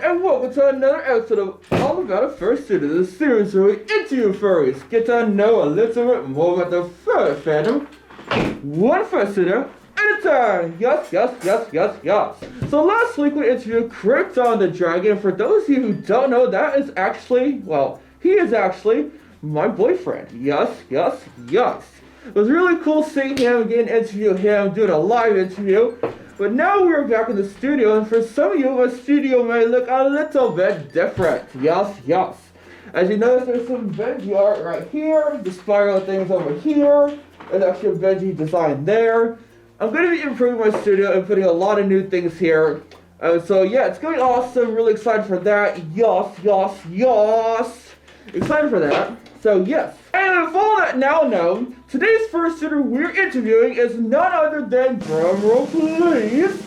and welcome to another episode of All About a Fursuiter, the series where we interview furries, get to know a little bit more about the furry fandom, one fursuiter at a time. Yes. So last week we interviewed Krypton the dragon. For those of you who don't know, that is actually, well, he is actually my boyfriend. Yes. It was really cool seeing him, getting to interview him, doing a live interview. But now we're back in the studio, and for some of you, my studio may look a little bit different. Yes. As you notice, there's some Benji art right here, the spiral things over here, and actually a Benji design there. I'm going to be improving my studio and putting a lot of new things here. So yeah, it's going to be awesome. Really excited for that. Yes. Excited for that. So yes. And with all that now known, today's fursuiter we're interviewing is none other than, drumroll please,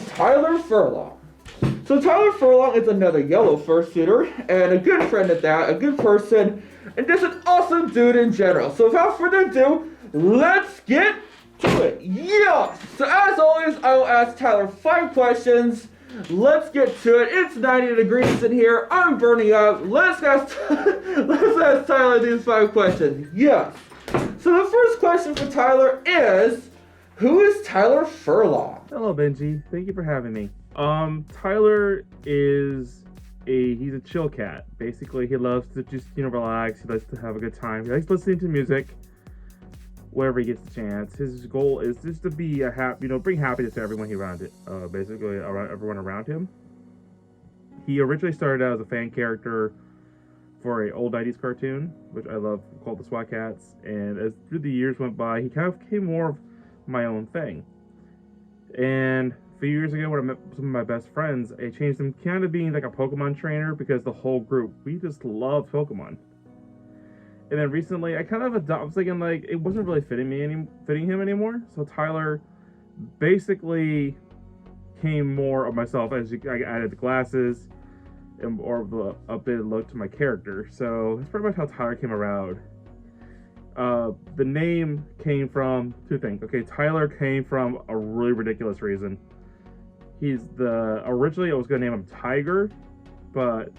Tyler Furlong. So Tyler Furlong is another yellow fursuiter, and a good friend at that, a good person, and just an awesome dude in general. So without further ado, let's get to it. Yes! So as always, I will ask Tyler 5 questions. Let's get to it. It's 90 degrees in here. I'm burning up. Let's ask Tyler these 5 questions. Yes. So the first question for Tyler is, who is Tyler Furlong? Hello, Benji. Thank you for having me. Tyler is he's a chill cat. Basically, he loves to just, relax. He likes to have a good time. He likes listening to music wherever he gets the chance. His goal is just to be bring happiness to everyone basically everyone around him. He originally started out as a fan character for an old 90s cartoon, which I love, called the SWAT Cats, and as through the years went by, he kind of became more of my own thing. And a few years ago, when I met some of my best friends, I changed him kind of being like a Pokemon trainer, because the whole group, we just loved Pokemon. And then recently, I kind of I was thinking, like, it wasn't really fitting him anymore. So Tyler basically came more of myself as I added the glasses and more of the updated look to my character. So that's pretty much how Tyler came around. The name came from 2 things. Okay, Tyler came from a really ridiculous reason. Originally I was gonna name him Tiger, but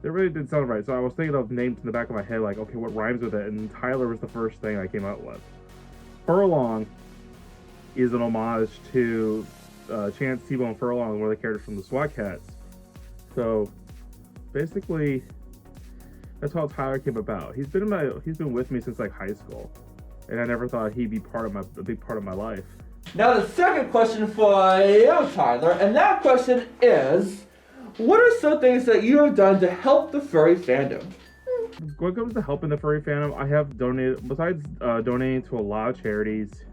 it really didn't sound right, so I was thinking of names in the back of my head, like, okay, what rhymes with it? And Tyler was the first thing I came up with. Furlong is an homage to Chance, T-Bone Furlong, one of the characters from the SWAT Cats. So basically, that's how Tyler came about. He's been with me since like high school, and I never thought he'd be a big part of my life. Now the second question for you, Tyler, and that question is, what are some things that you have done to help the furry fandom? When it comes to helping the furry fandom, I have donated, besides donating to a lot of charities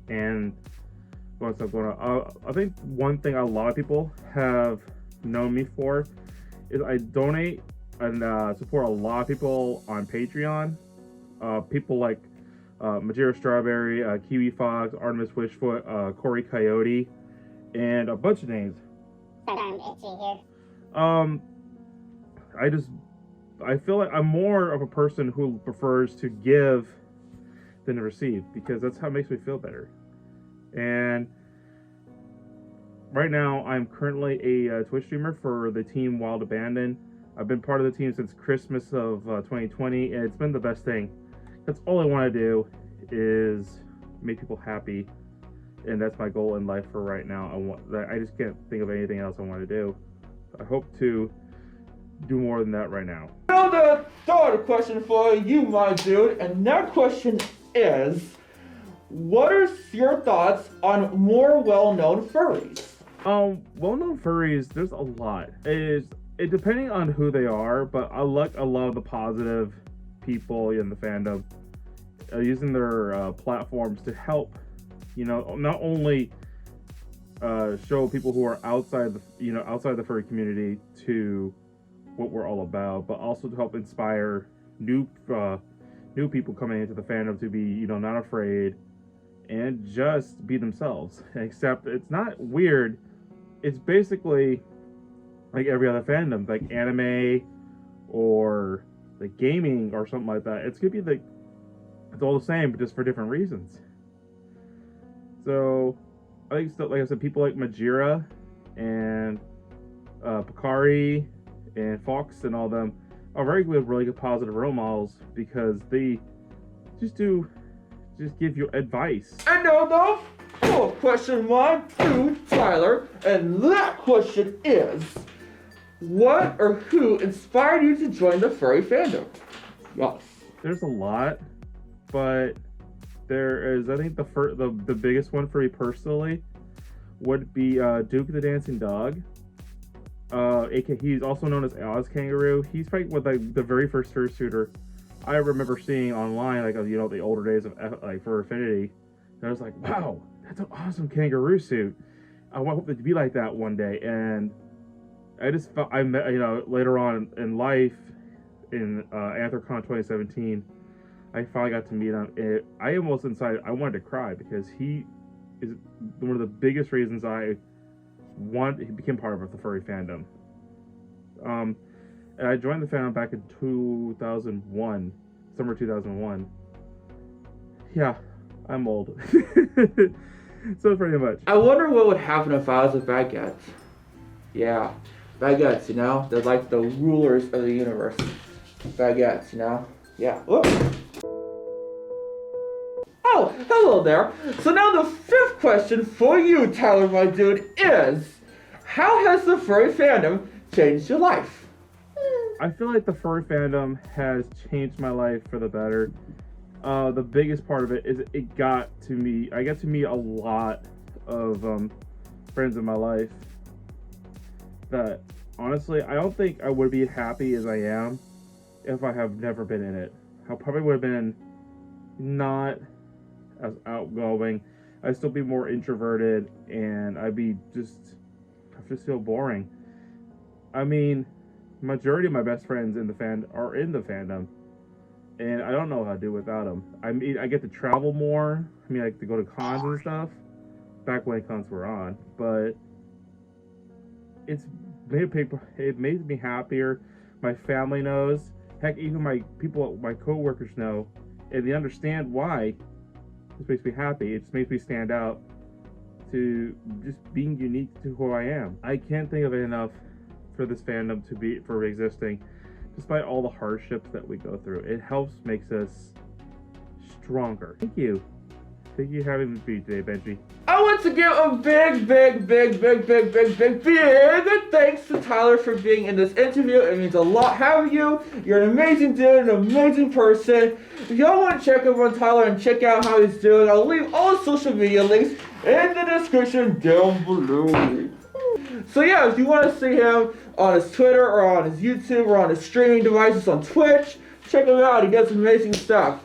and stuff going on. I think one thing a lot of people have known me for is I donate and support a lot of people on Patreon. People like Majira Strawberry, Kiwi Fox, Artemis Wishfoot, KOREY Coyote, and a bunch of names. I'm itchy here. I feel like I'm more of a person who prefers to give than to receive, because that's how it makes me feel better. And right now, I'm currently a Twitch streamer for the team Wild Abandon. I've been part of the team since Christmas of 2020, and it's been the best thing. That's all I want to do, is make people happy, and that's my goal in life for right now. I just can't think of anything else I want to do. I hope to do more than that right now. Now the third question for you, my dude, and that question is, what are your thoughts on more well-known furries? Well-known furries, there's a lot. It depending on who they are, but I like a lot of the positive people in the fandom using their platforms to help, not only show people who are outside the furry community to what we're all about, but also to help inspire new people coming into the fandom to be, not afraid and just be themselves. Except it's not weird. It's basically like every other fandom, like anime or like gaming or something like that. It's gonna be it's all the same, but just for different reasons. So I think, like I said, people like Majira and KOREY and Fox and all them are really good positive role models because they just give you advice. And now the fourth question, one to Tyler, and that question is, what or who inspired you to join the furry fandom? Yes. There's a lot, but there is, I think the biggest one for me personally would be Duke the Dancing Dog. aka he's also known as Oz Kangaroo. He's probably like the very first fursuiter I remember seeing online, like the older days of like for Affinity. And I was like, wow, that's an awesome kangaroo suit. I hope to be like that one day. And I just felt I met later on in life in Anthrocon 2017. I finally got to meet him. I almost inside I wanted to cry because he is one of the biggest reasons he became part of the furry fandom. And I joined the fandom back in 2001, summer 2001. Yeah, I'm old. So pretty much. I wonder what would happen if I was a baguette. Yeah, baguettes, they're like the rulers of the universe. Baguettes, Yeah. Whoop. Oh, hello there. So now the fifth question for you, Tyler, my dude, is, how has the furry fandom changed your life? I feel like the furry fandom has changed my life for the better. The biggest part of it is I got to meet a lot of friends in my life that honestly I don't think I would be happy as I am if I have never been in it. I probably would have been not as outgoing. I'd still be more introverted and I just feel boring. I mean, majority of my best friends are in the fandom, and I don't know how to do without them. I mean, I get to travel more. I mean, like to go to cons and stuff. Back when cons were on, but it made me happier. My family knows. Heck, even my coworkers know, and they understand why. This makes me happy. It just makes me stand out to just being unique to who I am. I can't think of it enough for this fandom for existing, despite all the hardships that we go through. It makes us stronger. Thank you for having me today, Benji. I want to give a big thanks to Tyler for being in this interview. It means a lot having you. You're an amazing dude, an amazing person. If y'all want to check up on Tyler and check out how he's doing, I'll leave all his social media links in the description down below. So yeah, if you want to see him on his Twitter or on his YouTube or on his streaming devices on Twitch, check him out. He does amazing stuff.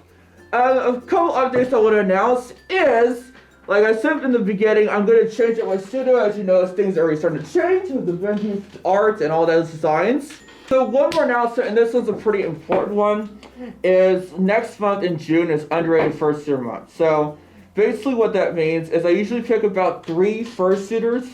A couple updates I want to announce is, like I said in the beginning, I'm going to change up my studio. As you notice, things are already starting to change with the Benji art and all those designs. So one more announcement, and this one's a pretty important one, is next month in June is Underrated Fursuiter Month. So basically what that means is I usually pick about 3 fursuiters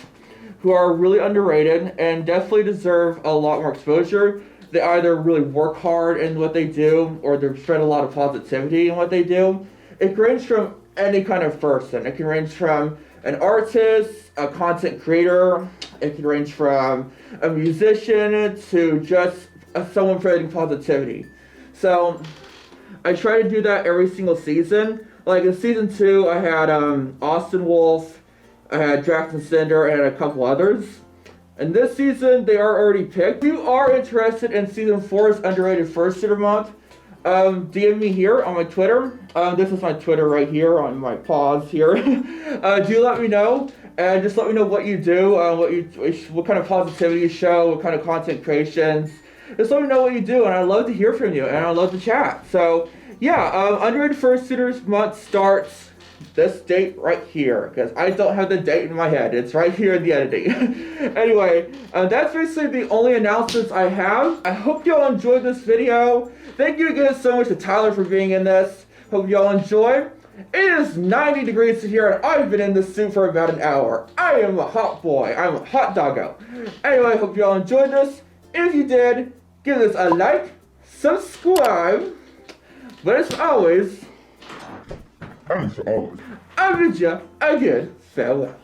who are really underrated and definitely deserve a lot more exposure. They either really work hard in what they do or they spread a lot of positivity in what they do. It can range from any kind of person. It can range from an artist, a content creator. It can range from a musician to just someone spreading positivity. So I try to do that every single season. Like in season 2, I had Austin Wolf, I had Jackson Cinder, and a couple others. And this season, they are already picked. If you are interested in season 4's Underrated Fursuiter Month, DM me here on my Twitter. This is my Twitter right here on my paws here. Do let me know, and just let me know what you do, what kind of positivity you show, what kind of content creations. Just let me know what you do, and I'd love to hear from you, and I'd love to chat. So yeah, Underrated Fursuiters Month starts this date right here, because I don't have the date in my head. It's right here in the editing. Anyway, that's basically the only announcements I have. I hope y'all enjoyed this video. Thank you again so much to Tyler for being in this. Hope y'all enjoy. It is 90 degrees here, and I've been in this suit for about an hour. I am a hot boy. I'm a hot doggo. Anyway, hope y'all enjoyed this. If you did, give this a like, subscribe. But as always, I bid you a good farewell.